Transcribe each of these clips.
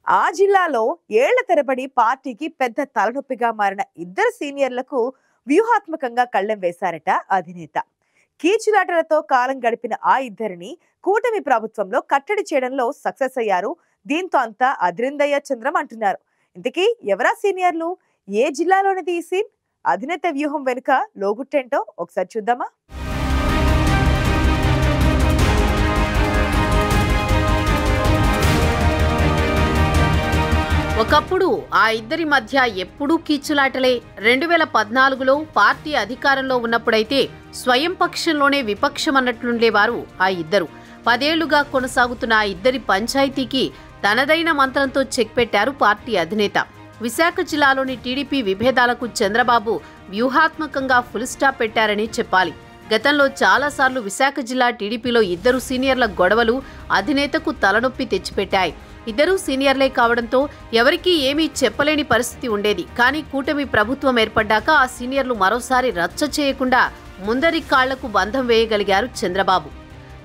ఆ జిల్లాలో ఏళ్ల తరబడి పార్టీకి పెద్ద తలనొప్పిగా మారిన ఇద్దరు సీనియర్లకు వ్యూహాత్మకంగా కళ్ళెం వేశారట అధినేత. కీచులాటలతో కాలం గడిపిన ఆ ఇద్దరిని కూటమి ప్రభుత్వంలో కట్టడి చేయడంలో సక్సెస్ అయ్యారు. దీంతో అంతా అద్రిందయ్య చంద్రం అంటున్నారు. ఇంతకీ ఎవరా సీనియర్లు? ఏ జిల్లాలోనిది ఈ సీన్? అధినేత వ్యూహం వెనుక లోగుట్టేంటో ఒకసారి చూద్దామా? ఒకప్పుడు ఆ ఇద్దరి మధ్య ఎప్పుడూ కీచులాటలే. 2014లో పార్టీ అధికారంలో ఉన్నప్పుడైతే స్వయం పక్షంలోనే విపక్షం అన్నట్లుండేవారు ఆ ఇద్దరు. 10 ఏళ్లుగా కొనసాగుతున్న ఆ ఇద్దరి పంచాయతీకి తనదైన మంత్రంతో చెక్ పెట్టారు పార్టీ అధినేత. విశాఖ జిల్లాలోని టీడీపీ విభేదాలకు చంద్రబాబు వ్యూహాత్మకంగా ఫుల్ స్టాప్ పెట్టారని చెప్పాలి. గతంలో చాలాసార్లు విశాఖ జిల్లా టీడీపీలో ఇద్దరు సీనియర్ల గొడవలు అధినేతకు తలనొప్పి తెచ్చిపెట్టాయి. ఇద్దరూ సీనియర్లే కావడంతో ఎవరికీ ఏమీ చెప్పలేని పరిస్థితి ఉండేది. కానీ కూటమి ప్రభుత్వం ఏర్పడ్డాక ఆ సీనియర్లు మరోసారి రచ్చ చేయకుండా ముందరి కాళ్లకు బంధం వేయగలిగారు చంద్రబాబు.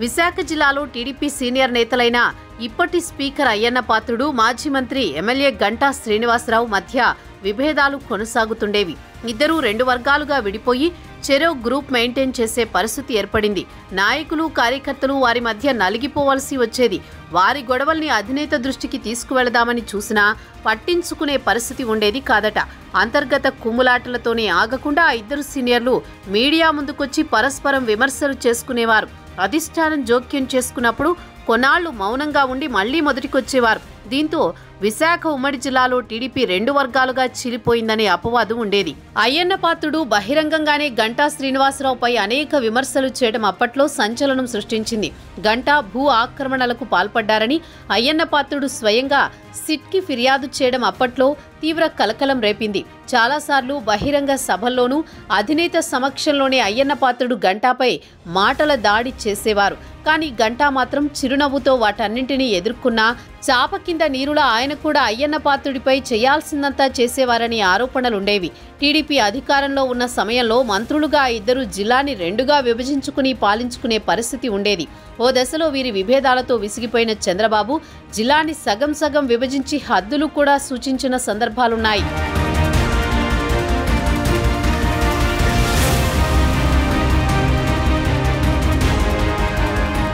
విశాఖ జిల్లాలో టీడీపీ సీనియర్ నేతలైన ఇప్పటి స్పీకర్ అయ్యన్న పాత్రుడు, మాజీ మంత్రి ఎమ్మెల్యే గంటా శ్రీనివాసరావు మధ్య విభేదాలు కొనసాగుతుండేవి. ఇద్దరూ 2 వర్గాలుగా విడిపోయి చెరో గ్రూప్ మెయింటైన్ చేసే పరిస్థితి ఏర్పడింది. నాయకులు, కార్యకర్తలు వారి మధ్య నలిగిపోవలసి వచ్చేది. వారి గొడవల్ని అధినేత దృష్టికి తీసుకువెళదామని చూసినా పట్టించుకునే పరిస్థితి ఉండేది కాదట. అంతర్గత కుమ్ములాటలతోనే ఆగకుండా ఆ ఇద్దరు సీనియర్లు మీడియా ముందుకొచ్చి పరస్పరం విమర్శలు చేసుకునేవారు. అధిష్టానం జోక్యం చేసుకున్నప్పుడు కొన్నాళ్లు మౌనంగా ఉండి మళ్లీ మొదటికొచ్చేవారు. దీంతో విశాఖ ఉమ్మడి జిల్లాలో టీడీపీ 2 వర్గాలుగా చీలిపోయిందనే అపవాదు ఉండేది. అయ్యన్న పాత్రుడు బహిరంగంగానే గంటా శ్రీనివాసరావుపై అనేక విమర్శలు చేయడం అప్పట్లో సంచలనం సృష్టించింది. గంటా భూ ఆక్రమణలకు పాల్పడ్డారని అయ్యన్న పాత్రుడు స్వయంగా సిట్కి ఫిర్యాదు చేయడం అప్పట్లో తీవ్ర కలకలం రేపింది. చాలాసార్లు బహిరంగ సభల్లోనూ అధినేత సమక్షంలోనే అయ్యన్న పాత్రుడు గంటాపై మాటల దాడి చేసేవారు. కానీ గంటా మాత్రం చిరునవ్వుతో వాటన్నింటినీ ఎదుర్కొన్నా చాప కింద నీరులా ఆయన కూడా అయ్యన్న పాత్రుడిపై చేయాల్సిందంతా చేసేవారని ఆరోపణలుండేవి. టీడీపీ అధికారంలో ఉన్న సమయంలో మంత్రులుగా ఇద్దరు జిల్లాని 2గా విభజించుకుని పాలించుకునే పరిస్థితి ఉండేది. ఓ దశలో వీరి విభేదాలతో విసిగిపోయిన చంద్రబాబు జిల్లాని సగం సగం విభజించి హద్దులు కూడా సూచించిన సందర్భాలున్నాయి.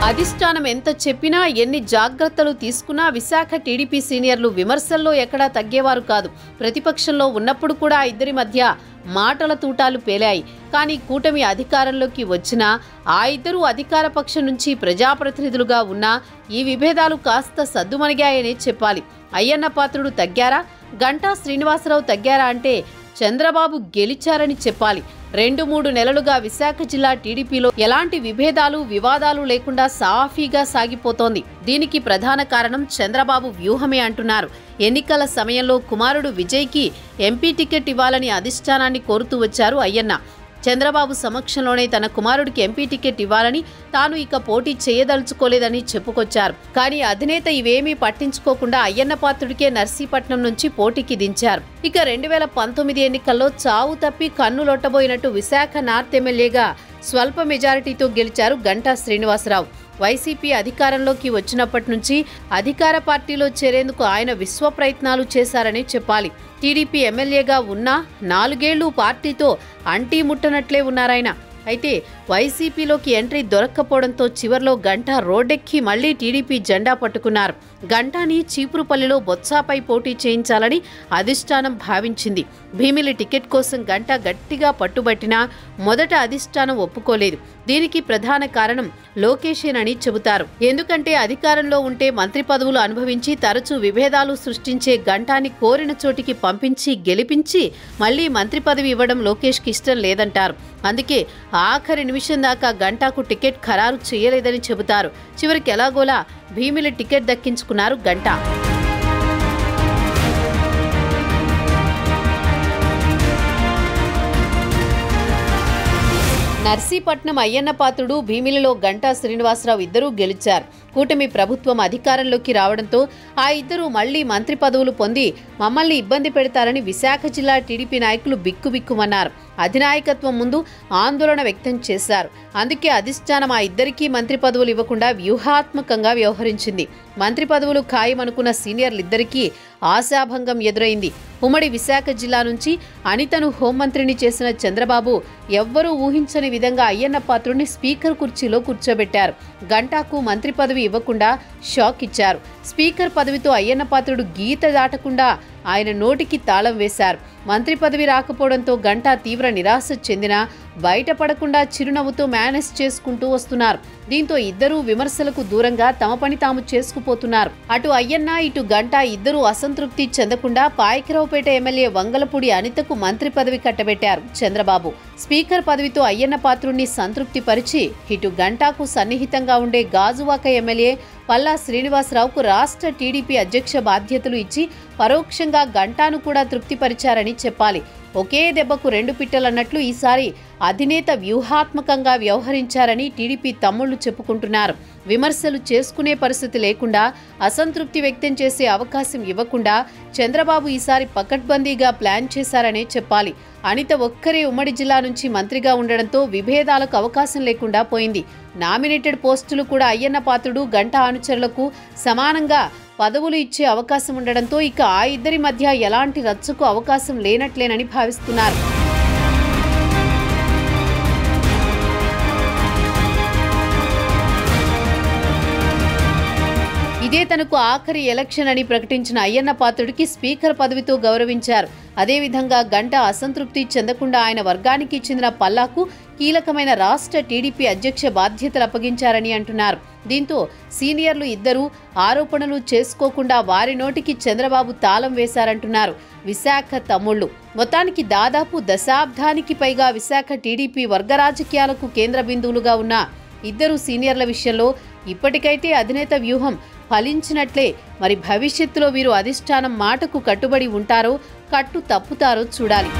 అధిష్టానం ఎంత చెప్పినా, ఎన్ని జాగ్రత్తలు తీసుకున్నా విశాఖ టీడీపీ సీనియర్లు విమర్శల్లో ఎక్కడా తగ్గేవారు కాదు. ప్రతిపక్షంలో ఉన్నప్పుడు కూడా ఇద్దరి మధ్య మాటల తూటాలు పేలాయి. కానీ కూటమి అధికారంలోకి వచ్చినా ఆ ఇద్దరు అధికార పక్షం నుంచి ప్రజాప్రతినిధులుగా ఉన్నా ఈ విభేదాలు కాస్త సద్దుమణిగాయనే చెప్పాలి. అయ్యన్న పాత్రుడు తగ్గారా, గంటా శ్రీనివాసరావు తగ్గారా అంటే చంద్రబాబు గెలిచారని చెప్పాలి. 2-3 నెలలుగా విశాఖ జిల్లా టీడీపీలో ఎలాంటి విభేదాలు, వివాదాలు లేకుండా సాఫీగా సాగిపోతోంది. దీనికి ప్రధాన కారణం చంద్రబాబు వ్యూహమే అంటున్నారు. ఎన్నికల సమయంలో కుమారుడు విజయ్కి ఎంపీ టికెట్ ఇవ్వాలని అధిష్టానాన్ని కోరుతూ వచ్చారు అయ్యన్న. చంద్రబాబు సమక్షంలోనే తన కుమారుడికి ఎంపీ టికెట్ ఇవ్వాలని, తాను ఇక పోటీ చేయదలుచుకోలేదని చెప్పుకొచ్చారు. కానీ అధినేత ఇవేమీ పట్టించుకోకుండా అయ్యన్న పాత్రుడికే నర్సీపట్నం నుంచి పోటీకి దించారు. ఇక 2019 ఎన్నికల్లో చావు తప్పి కన్ను లొట్టబోయినట్టు విశాఖ నార్త్ ఎమ్మెల్యేగా స్వల్ప మెజారిటీతో గెలిచారు గంటా శ్రీనివాసరావు. వైసీపీ అధికారంలోకి వచ్చినప్పటి నుంచి అధికార పార్టీలో చేరేందుకు ఆయన విశ్వ ప్రయత్నాలు చేశారని చెప్పాలి. టీడీపీ ఎమ్మెల్యేగా ఉన్నా 4 ఏళ్లు పార్టీతో అంటీ ముట్టనట్లే ఉన్నారాయన. అయితే వైసీపీలోకి ఎంట్రీ దొరక్కపోవడంతో చివర్లో గంటా రోడ్డెక్కి మళ్లీ టీడీపీ జెండా పట్టుకున్నారు. గంటాని చీపురుపల్లిలో బొత్సాపై పోటీ చేయించాలని అధిష్టానం భావించింది. భీమిలి టికెట్ కోసం గంటా గట్టిగా పట్టుబట్టినా మొదట అధిష్టానం ఒప్పుకోలేదు. దీనికి ప్రధాన కారణం లోకేషేనని చెబుతారు. ఎందుకంటే అధికారంలో ఉంటే మంత్రి పదవులు అనుభవించి తరచూ విభేదాలు సృష్టించే గంటాని కోరిన చోటికి పంపించి గెలిపించి మళ్లీ మంత్రి పదవి ఇవ్వడం లోకేష్కి ఇష్టం లేదంటారు. అందుకే ఆఖరి నిమిషం దాకా గంటాకు టికెట్ ఖరారు చేయలేదని చెబుతారు. చివరికి ఎలాగోలా భీమిలి టికెట్ దక్కించుకున్నారు గంటా. నర్సీపట్నం అయ్యన్న పాత్రుడు, భీమిలిలో గంటా శ్రీనివాసరావు ఇద్దరూ గెలిచారు. కూటమి ప్రభుత్వం అధికారంలోకి రావడంతో ఆ ఇద్దరు మళ్లీ మంత్రి పదవులు పొంది మమ్మల్ని ఇబ్బంది పెడతారని విశాఖ జిల్లా టీడీపీ నాయకులు బిక్కుబిక్కుమన్నారు. అధినాయకత్వం ముందు ఆందోళన వ్యక్తం చేశారు. అందుకే అధిష్టానం ఆ ఇద్దరికీ మంత్రి పదవులు ఇవ్వకుండా వ్యూహాత్మకంగా వ్యవహరించింది. మంత్రి పదవులు ఖాయమనుకున్న సీనియర్లిద్దరికీ ఆశాభంగం ఎదురైంది. ఉమ్మడి విశాఖ జిల్లా నుంచి అనితను హోంమంత్రిని చేసిన చంద్రబాబు ఎవ్వరూ ఊహించని విధంగా అయ్యన్న పాత్రుడిని స్పీకర్ కుర్చీలో కూర్చోబెట్టారు. గంటాకు మంత్రి పదవి ఇవ్వకుండా షాక్ ఇచ్చారు. స్పీకర్ పదవితో అయ్యన్న పాత్రుడు గీత దాటకుండా ఆయన నోటికి తాళం వేశారు. మంత్రి పదవి రాకపోవడంతో గంటా తీవ్ర నిరాశ చెందినా బయటపడకుండా చిరునవ్వుతో మేనేజ్ చేసుకుంటూ వస్తున్నారు. దీంతో ఇద్దరూ విమర్శలకు దూరంగా తమ పని తాము చేసుకుపోతున్నారు. అటు అయ్యన్న ఇటు గంటా ఇద్దరూ అసంతృప్తి చెందకుండా పాయకరావుపేట ఎమ్మెల్యే వంగలపూడి అనితకు మంత్రి పదవి కట్టబెట్టారు చంద్రబాబు. స్పీకర్ పదవితో అయ్యన్న పాత్రుడిని సంతృప్తి పరిచి ఇటు గంటాకు సన్నిహితంగా ఉండే గాజువాక ఎమ్మెల్యే పల్లా శ్రీనివాసరావుకు రాష్ట్ర టీడీపీ అధ్యక్ష బాధ్యతలు ఇచ్చి పరోక్షంగా గంటాను కూడా తృప్తిపరిచారని చెప్పాలి. ఒకే దెబ్బకు రెండు పిట్టలన్నట్లు ఈసారి అధినేత వ్యూహాత్మకంగా వ్యవహరించారని టీడీపీ తమ్ముళ్లు చెప్పుకుంటున్నారు. విమర్శలు చేసుకునే పరిస్థితి లేకుండా, అసంతృప్తి వ్యక్తం చేసే అవకాశం ఇవ్వకుండా చంద్రబాబు ఈసారి పకడ్బందీగా ప్లాన్ చేశారనే చెప్పాలి. అనిత ఒక్కరే ఉమ్మడి జిల్లా నుంచి మంత్రిగా ఉండడంతో విభేదాలకు అవకాశం లేకుండా పోయింది. నామినేటెడ్ పోస్టులు కూడా అయ్యన్న పాత్రుడు గంటా అనుచరులకు సమానంగా పదవులు ఇచ్చే అవకాశం ఉండడంతో ఇక ఆ ఇద్దరి మధ్య ఎలాంటి రచ్చకు అవకాశం లేనట్లేనని భావిస్తున్నారు. ఇదే తనకు ఆఖరి ఎలక్షన్ అని ప్రకటించిన అయ్యన్న పాత్రుడికి స్పీకర్ పదవితో గౌరవించారు. అదేవిధంగా గంటా అసంతృప్తి చెందకుండా ఆయన వర్గానికి చెందిన పల్లాకు కీలకమైన రాష్ట్ర టీడీపీ అధ్యక్ష బాధ్యతలు అప్పగించారని అంటున్నారు. దీంతో సీనియర్లు ఇద్దరూ ఆరోపణలు చేసుకోకుండా వారి నోటికి చంద్రబాబు తాళం వేశారంటున్నారు విశాఖ తమ్ముళ్లు. మొత్తానికి దాదాపు దశాబ్దానికి పైగా విశాఖ టీడీపీ వర్గ రాజకీయాలకు కేంద్ర బిందువులుగా ఉన్న ఇద్దరు సీనియర్ల విషయంలో ఇప్పటికైతే అధినేత వ్యూహం ఫలించినట్లే. మరి భవిష్యత్తులో వీరు అధిష్టానం మాటకు కట్టుబడి ఉంటారో కట్టు తప్పుతారో చూడాలి.